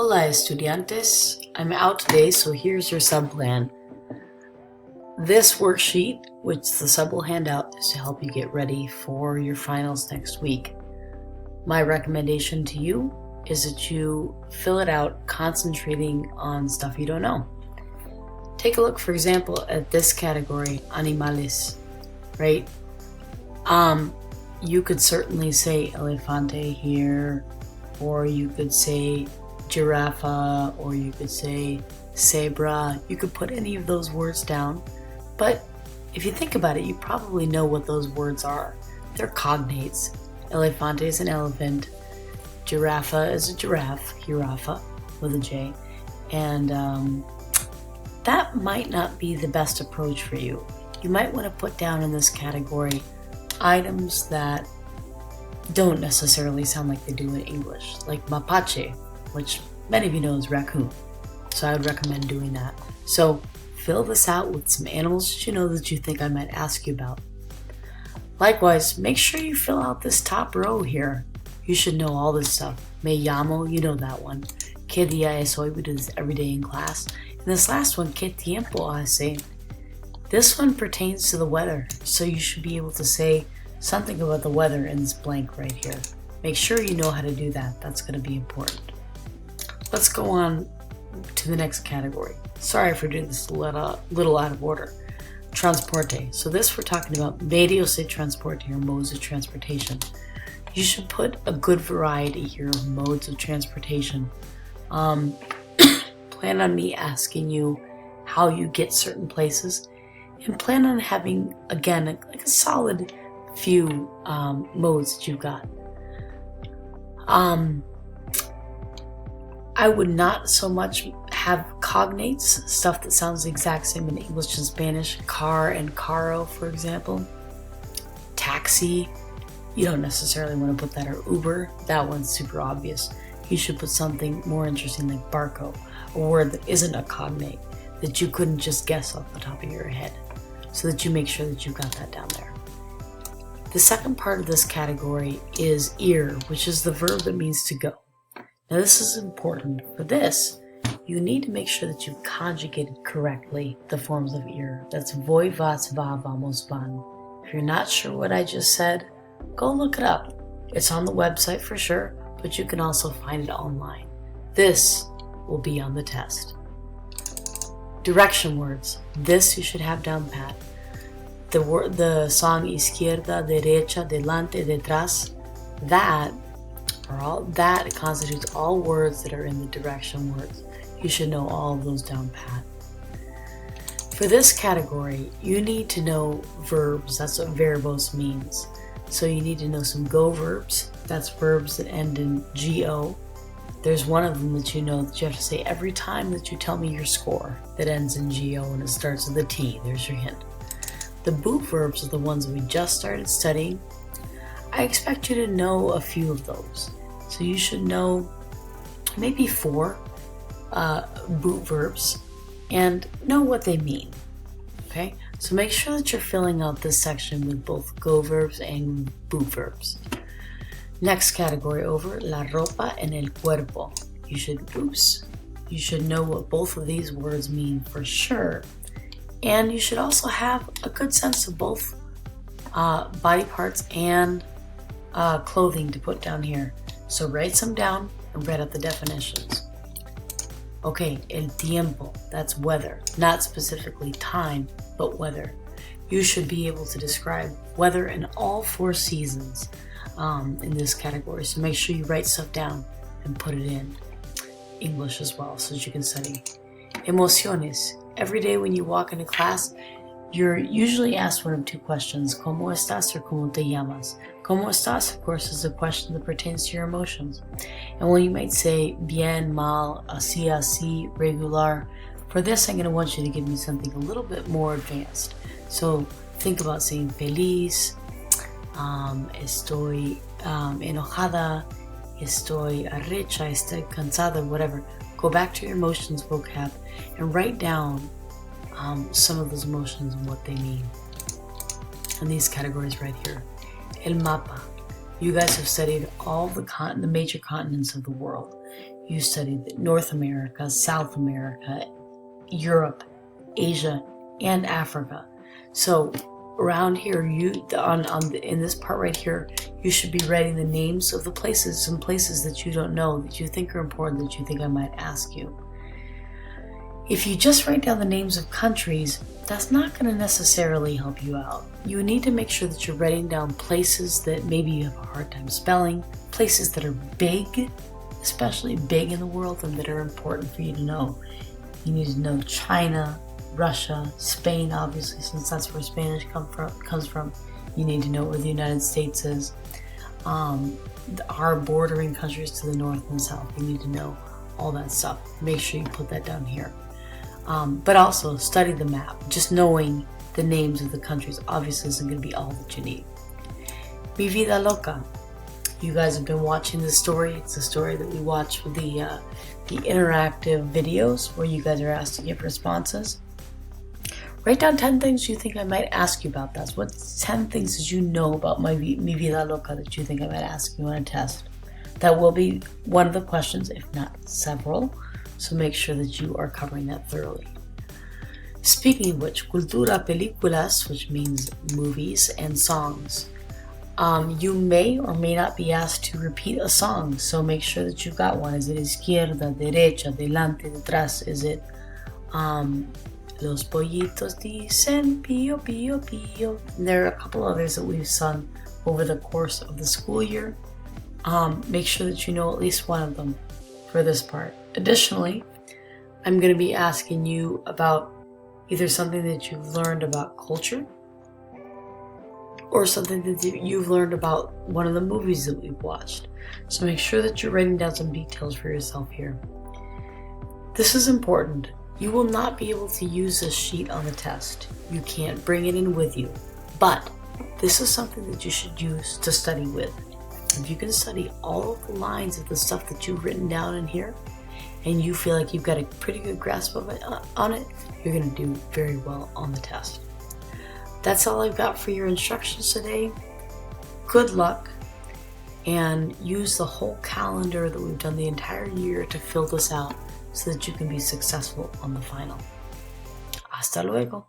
Hola estudiantes, I'm out today, so here's your sub plan. This worksheet, which the sub will hand out, is to help you get ready for your finals next week. My recommendation to you is that you fill it out concentrating on stuff you don't know. Take a look, for example, at this category, animales, right? You could certainly say elefante here, or you could say giraffe, or you could say zebra. You could put any of those words down, but if you think about it, you probably know what those words are. They're cognates. Elefante is an elephant, giraffe is a giraffe, giraffa with a J, and that might not be the best approach for you. You might want to put down in this category items that don't necessarily sound like they do in English, like mapache, which many of you know is raccoon. So I would recommend doing that. So fill this out with some animals that you know that you think I might ask you about. Likewise, make sure you fill out this top row here. You should know all this stuff. Me llamo, you know that one. ¿Qué día es hoy? We do this every day in class. And this last one, ¿Qué tiempo hace? This one pertains to the weather, so you should be able to say something about the weather in this blank right here. Make sure you know how to do that. That's going to be important. Let's go on to the next category. Sorry for doing this a little out of order. Transporte. So this we're talking about medios de transporte, or modes of transportation. You should put a good variety here of modes of transportation. Plan on me asking you how you get certain places, and plan on having, again, like a solid few modes that you've got. I would not so much have cognates, stuff that sounds the exact same in English and Spanish. Car and carro, for example. Taxi, you don't necessarily want to put that, or Uber, that one's super obvious. You should put something more interesting like barco, a word that isn't a cognate, that you couldn't just guess off the top of your head, so that you make sure that you've got that down there. The second part of this category is ir, which is the verb that means to go. Now this is important. For this, you need to make sure that you've conjugated correctly the forms of ir. That's voy, vas, va, vamos, van. If you're not sure what I just said, go look it up. It's on the website for sure, but you can also find it online. This will be on the test. Direction words. This you should have down pat. The song izquierda, derecha, delante, detrás, that constitutes all words that are in the direction words. You should know all of those down pat. For this category, you need to know verbs. That's what verbos means. So you need to know some go verbs. That's verbs that end in go. There's one of them that you know that you have to say every time that you tell me your score that ends in go and it starts with a T. There's your hint. The boot verbs are the ones that we just started studying. I expect you to know a few of those. So you should know maybe 4 boot verbs and know what they mean. Okay? So make sure that you're filling out this section with both go verbs and boot verbs. Next category over, la ropa en el cuerpo. You should know what both of these words mean for sure. And you should also have a good sense of both body parts and clothing to put down here. So write some down and write out the definitions. Okay, el tiempo, that's weather. Not specifically time, but weather. You should be able to describe weather in all 4 seasons in this category. So make sure you write stuff down and put it in English as well so that you can study. Emociones. Every day when you walk into class, you're usually asked one of 2 questions, ¿Cómo estás or cómo te llamas? ¿Cómo estás, of course, is a question that pertains to your emotions. And when you might say bien, mal, así, así, regular, for this I'm going to want you to give me something a little bit more advanced. So think about saying feliz, estoy enojada, estoy arrecha, estoy cansada, whatever. Go back to your emotions vocab and write down some of those emotions and what they mean. And these categories right here. El mapa. You guys have studied all the major continents of the world. You study North America, South America, Europe, Asia, and Africa. So around here, in this part right here, you should be writing the names of the places, some places that you don't know, that you think are important, that you think I might ask you. If you just write down the names of countries, that's not going to necessarily help you out. You need to make sure that you're writing down places that maybe you have a hard time spelling, places that are big, especially big in the world, and that are important for you to know. You need to know China, Russia, Spain, obviously, since that's where Spanish comes from. You need to know where the United States is. Our bordering countries to the north and south, you need to know all that stuff. Make sure you put that down here. But also study the map. Just knowing the names of the countries obviously isn't going to be all that you need. Mi Vida Loca. You guys have been watching this story. It's a story that we watch with the interactive videos where you guys are asked to give responses. Write down 10 things you think I might ask you about that. What 10 things did you know about Mi Vida Loca that you think I might ask you on a test? That will be one of the questions, if not several. So make sure that you are covering that thoroughly. Speaking of which, cultura películas, which means movies and songs. You may or may not be asked to repeat a song, so make sure that you've got one. Is it izquierda, derecha, delante, detrás? Is it Los pollitos dicen pío, pío, pío? And there are a couple others that we've sung over the course of the school year. Make sure that you know at least one of them for this part. Additionally, I'm going to be asking you about either something that you've learned about culture or something that you've learned about one of the movies that we've watched. So make sure that you're writing down some details for yourself here. This is important. You will not be able to use this sheet on the test. You can't bring it in with you. But this is something that you should use to study with. If you can study all of the lines of the stuff that you've written down in here, and you feel like you've got a pretty good grasp of it, on it, you're going to do very well on the test. That's all I've got for your instructions today. Good luck, and use the whole calendar that we've done the entire year to fill this out so that you can be successful on the final. Hasta luego.